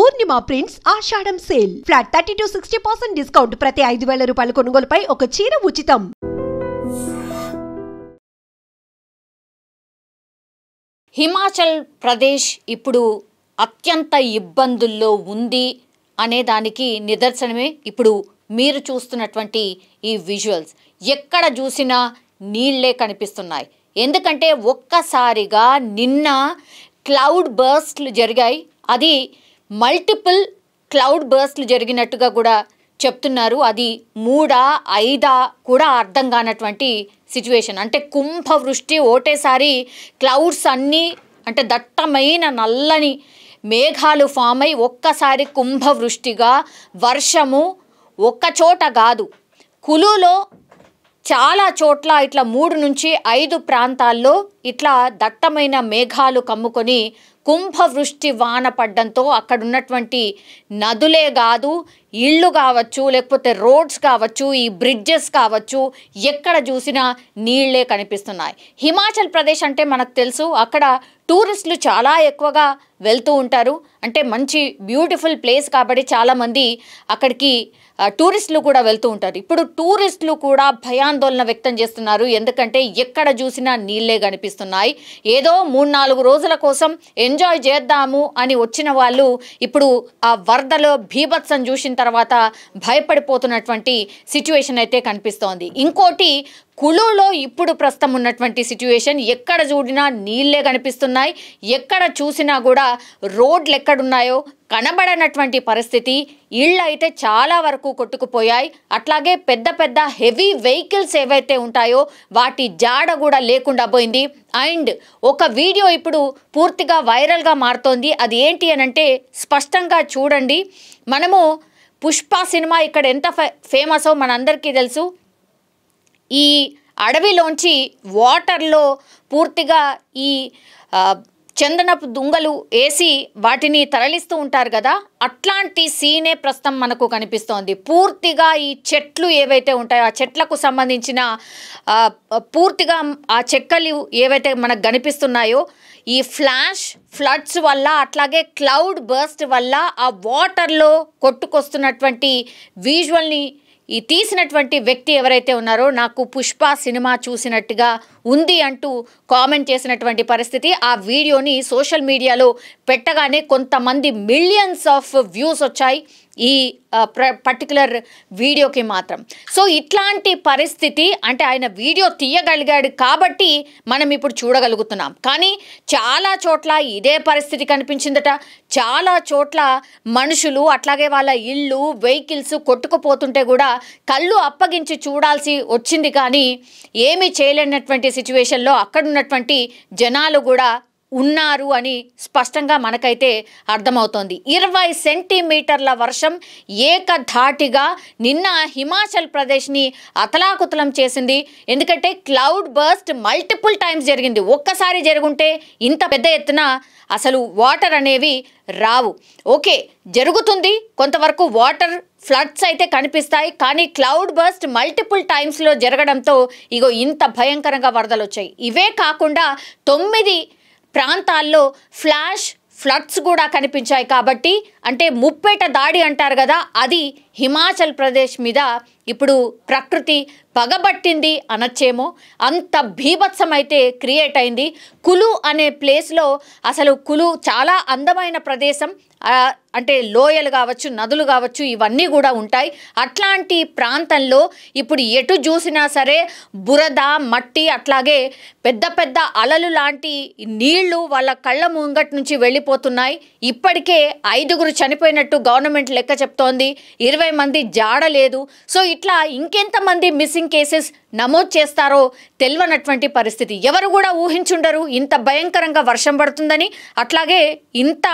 పూర్ణిమ prints ఆషాఢం sale flat 30-60% discount ప్రతి 5,000 రూపాయల కొనుగోలుపై ఒక చీర ఉచితం. హిమాచల్ ప్రదేశ్ ఇప్పుడు అత్యంత ఇబ్బందుల్లో ఉంది అనే దానికి నిదర్శనమే ఇప్పుడు మీరు చూస్తున్నటువంటి ఈ విజువల్స్. ఎక్కడ చూసినా నీళ్లే కనిపిస్తున్నాయి. ఎందుకంటే ఒక్కసారిగా నిన్న క్లౌడ్ బర్స్ట్లు జరిగాయి. అది మల్టిపుల్ క్లౌడ్ బర్స్ట్లు జరిగినట్టుగా కూడా చెప్తున్నారు. అది 3, 5 కూడా అర్థం కానటువంటి సిచ్యువేషన్. అంటే కుంభవృష్టి ఒకటేసారి క్లౌడ్స్ అన్నీ అంటే దట్టమైన నల్లని మేఘాలు ఫామ్ అయి ఒక్కసారి కుంభవృష్టిగా వర్షము ఒక్క చోట కాదు, కులులో చాలా చోట్ల ఇట్లా 3 నుంచి 5 ప్రాంతాల్లో ఇట్లా దట్టమైన మేఘాలు కమ్ముకొని కుంభవృష్టి వాన పడ్డంతో అక్కడ ఉన్నటువంటి నదులే కాదు, ఇళ్ళు కావచ్చు, లేకపోతే రోడ్స్ కావచ్చు, ఈ బ్రిడ్జెస్ కావచ్చు, ఎక్కడ చూసినా నీళ్లే కనిపిస్తున్నాయి. హిమాచల్ ప్రదేశ్ అంటే మనకు తెలుసు, అక్కడ టూరిస్టులు చాలా ఎక్కువగా వెళ్తూ ఉంటారు. అంటే మంచి బ్యూటిఫుల్ ప్లేస్ కాబట్టి చాలామంది అక్కడికి టూరిస్టులు కూడా వెళ్తూ ఉంటారు. ఇప్పుడు టూరిస్టులు కూడా భయాందోళన వ్యక్తం చేస్తున్నారు. ఎందుకంటే ఎక్కడ చూసినా నీళ్లే కనిపిస్తున్నాయి. ఏదో 3-4 రోజుల కోసం ఎంజాయ్ చేద్దాము అని వచ్చిన వాళ్ళు ఇప్పుడు ఆ వరదలో బీభత్సం చూసిన తర్వాత భయపడిపోతున్నటువంటి సిచ్యువేషన్ అయితే కనిపిస్తోంది. ఇంకోటి కులులో ఇప్పుడు ప్రస్తుతం ఉన్నటువంటి సిచ్యువేషన్, ఎక్కడ చూడినా నీళ్లే కనిపిస్తున్నాయి. ఎక్కడ చూసినా కూడా రోడ్లు ఎక్కడున్నాయో కనబడనటువంటి పరిస్థితి. ఇళ్ళు అయితే చాలా వరకు కొట్టుకుపోయాయి. అట్లాగే పెద్ద పెద్ద హెవీ వెహికల్స్ ఏవైతే ఉంటాయో వాటి జాడ కూడా లేకుండా పోయింది. అండ్ ఒక వీడియో ఇప్పుడు పూర్తిగా వైరల్గా మారుతోంది. అది ఏంటి అని అంటే స్పష్టంగా చూడండి. మనము పుష్ప సినిమా ఇక్కడ ఎంత ఫేమసో మనందరికీ తెలుసు. ఈ అడవిలోంచి వాటర్లో పూర్తిగా ఈ చందనపు దుంగలు వేసి వాటిని తరలిస్తూ ఉంటారు కదా, అట్లాంటి సీనే ప్రస్తుతం మనకు కనిపిస్తోంది. పూర్తిగా ఈ చెట్లు ఏవైతే ఉంటాయో ఆ చెట్లకు సంబంధించిన పూర్తిగా ఆ చెక్కలు ఏవైతే మనకు కనిపిస్తున్నాయో ఈ ఫ్లడ్స్ వల్ల అట్లాగే క్లౌడ్ బర్స్ట్ వల్ల ఆ వాటర్లో కొట్టుకొస్తున్నటువంటి విజువల్ని ఈ తీసినటువంటి వ్యక్తి ఎవరైతే ఉన్నారో నాకు పుష్ప సినిమా చూసినట్టుగా ఉంది అంటూ కామెంట్ చేసినటువంటి పరిస్థితి. ఆ వీడియోని సోషల్ మీడియాలో పెట్టగానే కొంతమంది మిలియన్స్ ఆఫ్ వ్యూస్ వచ్చాయి ఈ పర్టికులర్ వీడియోకి మాత్రం. సో ఇట్లాంటి పరిస్థితి అంటే ఆయన వీడియో తీయగలిగాడు కాబట్టి మనం ఇప్పుడు చూడగలుగుతున్నాం. కానీ చాలా చోట్ల ఇదే పరిస్థితి కనిపించిందట. చాలా చోట్ల మనుషులు అట్లాగే వాళ్ళ ఇళ్ళు వెహికల్స్ కొట్టుకుపోతుంటే కూడా కళ్ళు అప్పగించి చూడాల్సి వచ్చింది. కానీ ఏమీ చేయలేనటువంటి సిచ్యువేషన్లో అక్కడున్నటువంటి జనాలు కూడా ఉన్నారు అని స్పష్టంగా మనకైతే అర్థమవుతోంది. 20 సెంటీమీటర్ల వర్షం ఏకధాటిగా నిన్న హిమాచల్ ప్రదేశ్ని అతలాకుతలం చేసింది. ఎందుకంటే క్లౌడ్ బర్స్ట్ మల్టిపుల్ టైమ్స్ జరిగింది. ఒక్కసారి జరుగుంటే ఇంత పెద్ద ఎత్తున అసలు వాటర్ అనేవి రావు. ఓకే, జరుగుతుంది కొంతవరకు, వాటర్ ఫ్లడ్స్ అయితే కనిపిస్తాయి. కానీ క్లౌడ్ బర్స్ట్ మల్టిపుల్ టైమ్స్లో జరగడంతో ఇగో ఇంత భయంకరంగా వరదలు వచ్చాయి. ఇవే కాకుండా 9 ప్రాంతాల్లో ఫ్లడ్స్ కూడా కనిపించాయి. కాబట్టి అంటే ముప్పేట దాడి అంటారు కదా, అది హిమాచల్ ప్రదేశ్ మీద ఇప్పుడు ప్రకృతి పగబట్టింది అనొచ్చేమో. అంత బీభత్సం అయితే క్రియేట్ అయింది. కులు అనే ప్లేస్లో అసలు కులు చాలా అందమైన ప్రదేశం. అంటే లోయలు కావచ్చు, నదులు కావచ్చు, ఇవన్నీ కూడా ఉంటాయి. అట్లాంటి ప్రాంతంలో ఇప్పుడు ఎటు చూసినా సరే బురద, మట్టి, అట్లాగే పెద్ద పెద్ద అలలు లాంటి నీళ్లు వాళ్ళ కళ్ళ ముంగటి నుంచి వెళ్ళిపోతున్నాయి. ఇప్పటికే 5 చనిపోయినట్టు గవర్నమెంట్ లెక్క చెప్తోంది. 20 మంది జాడలేదు. సో ఇట్లా ఇంకెంతమంది మిస్సింగ్ కేసెస్ నమోదు చేస్తారో తెలియనటువంటి పరిస్థితి. ఎవరు కూడా ఊహించుండరు ఇంత భయంకరంగా వర్షం పడుతుందని, అట్లాగే ఇంత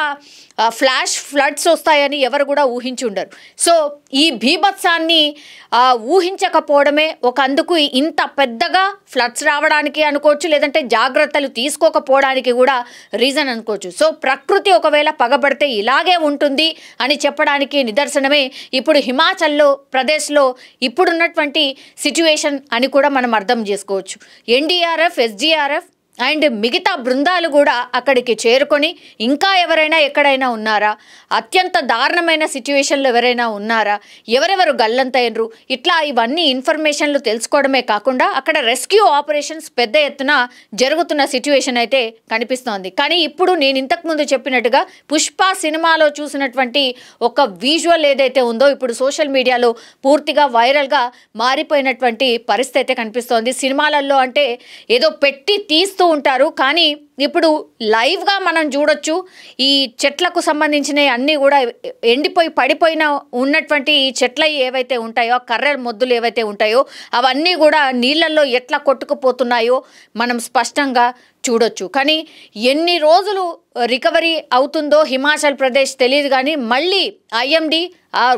ఫ్లడ్స్ వస్తాయని ఎవరు కూడా ఊహించుండరు. సో ఈ బీభత్సాన్ని ఊహించకపోవడమే ఒక అందుకు ఇంత పెద్దగా ఫ్లడ్స్ రావడానికి అనుకోవచ్చు, లేదంటే జాగ్రత్తలు తీసుకోకపోవడానికి కూడా రీజన్ అనుకోవచ్చు. సో ప్రకృతి ఒకవేళ పగబడితే ఇలాగే ఉంటుంది అని చెప్పడానికి నిదర్శనమే ఇప్పుడు హిమాచల్లో ప్రదేశ్లో ఇప్పుడున్నటువంటి సిచ్యువేషన్ అని కూడా మనం అర్థం చేసుకోవచ్చు. ఎన్డీఆర్ఎఫ్, ఎస్డీఆర్ఎఫ్ అండ్ మిగతా బృందాలు కూడా అక్కడికి చేరుకొని ఇంకా ఎవరైనా ఎక్కడైనా ఉన్నారా, అత్యంత దారుణమైన సిచ్యువేషన్లో ఎవరైనా ఉన్నారా, ఎవరెవరు గల్లంతైనరు, ఇట్లా ఇవన్నీ ఇన్ఫర్మేషన్లు తెలుసుకోవడమే కాకుండా అక్కడ రెస్క్యూ ఆపరేషన్స్ పెద్ద ఎత్తున జరుగుతున్న సిచ్యువేషన్ అయితే కనిపిస్తోంది. కానీ ఇప్పుడు నేను ఇంతకుముందు చెప్పినట్టుగా పుష్ప సినిమాలో చూసినటువంటి ఒక విజువల్ ఏదైతే ఉందో ఇప్పుడు సోషల్ మీడియాలో పూర్తిగా వైరల్గా మారిపోయినటువంటి పరిస్థితి అయితే కనిపిస్తోంది. సినిమాలలో అంటే ఏదో పెట్టి తీస్తూ ఉంటారు, కానీ ఇప్పుడు లైవ్గా మనం చూడొచ్చు. ఈ చెట్లకు సంబంధించిన అన్నీ కూడా ఎండిపోయి పడిపోయిన ఉన్నటువంటి ఈ చెట్ల ఏవైతే ఉంటాయో, కర్ర మొద్దులు ఏవైతే ఉంటాయో అవన్నీ కూడా నీళ్ళల్లో ఎట్లా కొట్టుకుపోతున్నాయో మనం స్పష్టంగా చూడొచ్చు. కానీ ఎన్ని రోజులు రికవరీ అవుతుందో హిమాచల్ ప్రదేశ్ తెలియదు, కానీ మళ్ళీ ఐఎండీ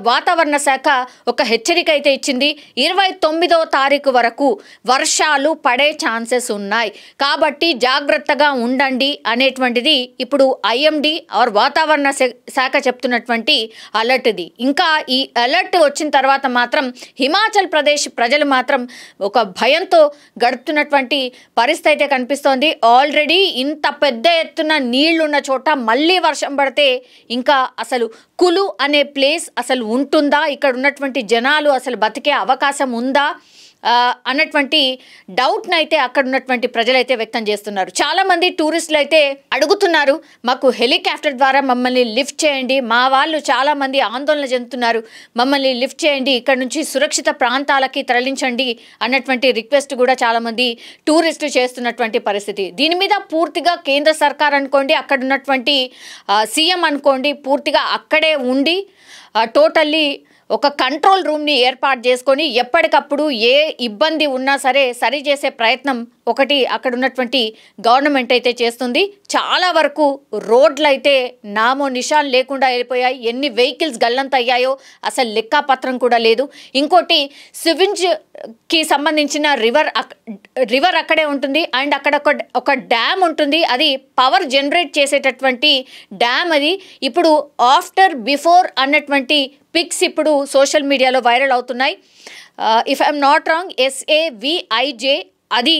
వాతావరణ శాఖ ఒక హెచ్చరిక అయితే ఇచ్చింది. 29వ తారీఖు వరకు వర్షాలు పడే ఛాన్సెస్ ఉన్నాయి, కాబట్టి జాగ్రత్తగా ఉండండి అనేటువంటిది ఇప్పుడు ఐఎండీ ఆర్ వాతావరణ శాఖ చెప్తున్నటువంటి అలర్ట్ ఇది. ఇంకా ఈ అలర్ట్ వచ్చిన తర్వాత మాత్రం హిమాచల్ ప్రదేశ్ ప్రజలు మాత్రం ఒక భయంతో గడుపుతున్నటువంటి పరిస్థితి అయితే కనిపిస్తోంది. ఆల్రెడీ ఇంత పెద్ద ఎత్తున నీళ్లున్న చోట మళ్ళీ వర్షం పడితే ఇంకా అసలు కులు అనే ప్లేస్ అసలు ఉంటుందా, ఇక్కడ ఉన్నటువంటి జనాలు అసలు బతికే అవకాశం ఉందా అన్నటువంటి డౌట్ని అయితే అక్కడ ఉన్నటువంటి ప్రజలైతే వ్యక్తం చేస్తున్నారు. చాలామంది టూరిస్టులు అయితే అడుగుతున్నారు, మాకు హెలికాప్టర్ ద్వారా మమ్మల్ని లిఫ్ట్ చేయండి, మా వాళ్ళు చాలామంది ఆందోళన చెందుతున్నారు, మమ్మల్ని లిఫ్ట్ చేయండి, ఇక్కడ నుంచి సురక్షిత ప్రాంతాలకి తరలించండి అన్నటువంటి రిక్వెస్ట్ కూడా చాలామంది టూరిస్టులు చేస్తున్నటువంటి పరిస్థితి. దీని మీద పూర్తిగా కేంద్ర సర్కార్ అనుకోండి, అక్కడ ఉన్నటువంటి సీఎం అనుకోండి, పూర్తిగా అక్కడే ఉండి టోటల్లీ ఒక కంట్రోల్ రూమ్ని ఏర్పాటు చేసుకొని ఎప్పటికప్పుడు ఏ ఇబ్బంది ఉన్నా సరే సరి చేసే ప్రయత్నం ఒకటి అక్కడ ఉన్నటువంటి గవర్నమెంట్ అయితే చేస్తుంది. చాలా వరకు రోడ్లు అయితే నామో నిషాన్ లేకుండా వెళ్ళిపోయాయి. ఎన్ని వెహికల్స్ గల్లంతయ్యాయో అసలు లెక్కాపత్రం కూడా లేదు. ఇంకోటి సివింజ్కి సంబంధించిన రివర్ అక్కడే ఉంటుంది, అండ్ అక్కడ ఒక డ్యామ్ ఉంటుంది, అది పవర్ జనరేట్ చేసేటటువంటి డ్యామ్. అది ఇప్పుడు ఆఫ్టర్ బిఫోర్ అన్నటువంటి పిక్స్ ఇప్పుడు సోషల్ మీడియాలో వైరల్ అవుతున్నాయి. If I'm not wrong SAVIJ అది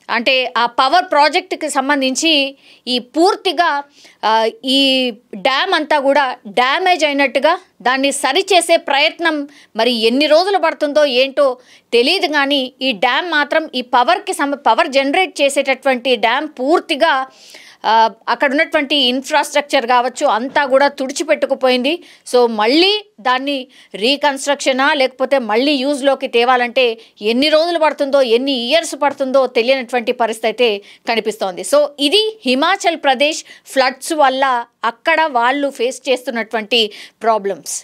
అంటే ఆ పవర్ ప్రాజెక్ట్కి సంబంధించి ఈ పూర్తిగా ఈ డ్యామ్ అంతా కూడా డ్యామేజ్ అయినట్టుగా దాన్ని సరిచేసే ప్రయత్నం మరి ఎన్ని రోజులు పడుతుందో ఏంటో తెలియదు, కానీ ఈ డ్యామ్ మాత్రం ఈ పవర్ జనరేట్ చేసేటటువంటి డ్యామ్ పూర్తిగా అక్కడ ఉన్నటువంటి ఇన్ఫ్రాస్ట్రక్చర్ కావచ్చు అంతా కూడా తుడిచిపెట్టుకుపోయింది. సో మళ్ళీ దాన్ని రీకన్స్ట్రక్షనా లేకపోతే మళ్ళీ యూజ్లోకి తేవాలంటే ఎన్ని రోజులు పడుతుందో, ఎన్ని ఇయర్స్ పడుతుందో తెలియనటువంటి పరిస్థితి అయితే కనిపిస్తోంది. సో ఇది హిమాచల్ ప్రదేశ్ ఫ్లడ్స్ వల్ల అక్కడ వాళ్ళు ఫేస్ చేస్తున్నటువంటి ప్రాబ్లమ్స్.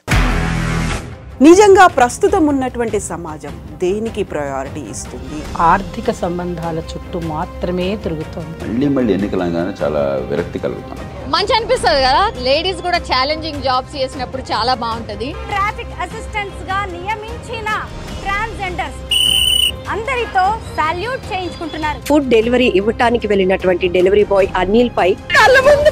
నిజంగా ప్రస్తుతం ఉన్నటువంటి సమాజం దేనికి ప్రయారిటీ ఇస్తుంది? ఆర్థిక సంబంధాల చుట్టూ మాత్రమే తిరుగుతుంది. మళ్ళీ ఎన్నికలంగానే చాలా విరక్తి కలుగుతున్నాం. మంచి అనిపిస్తుంది కదా, లేడీస్ కూడా ఛాలెంజింగ్ జాబ్స్ చేసినప్పుడు చాలా బాగుంటది. ట్రాఫిక్ అసిస్టెంట్స్ గా నియమించిన ట్రాన్స్జెండర్స్ అందరితో సాల్యూట్ చేయించుకుంటున్నారు. ఫుడ్ డెలివరీ ఇవ్వటానికి వెళ్ళినటువంటి డెలివరీ బాయ్ అనిల్ పై కళ్ళ ముందు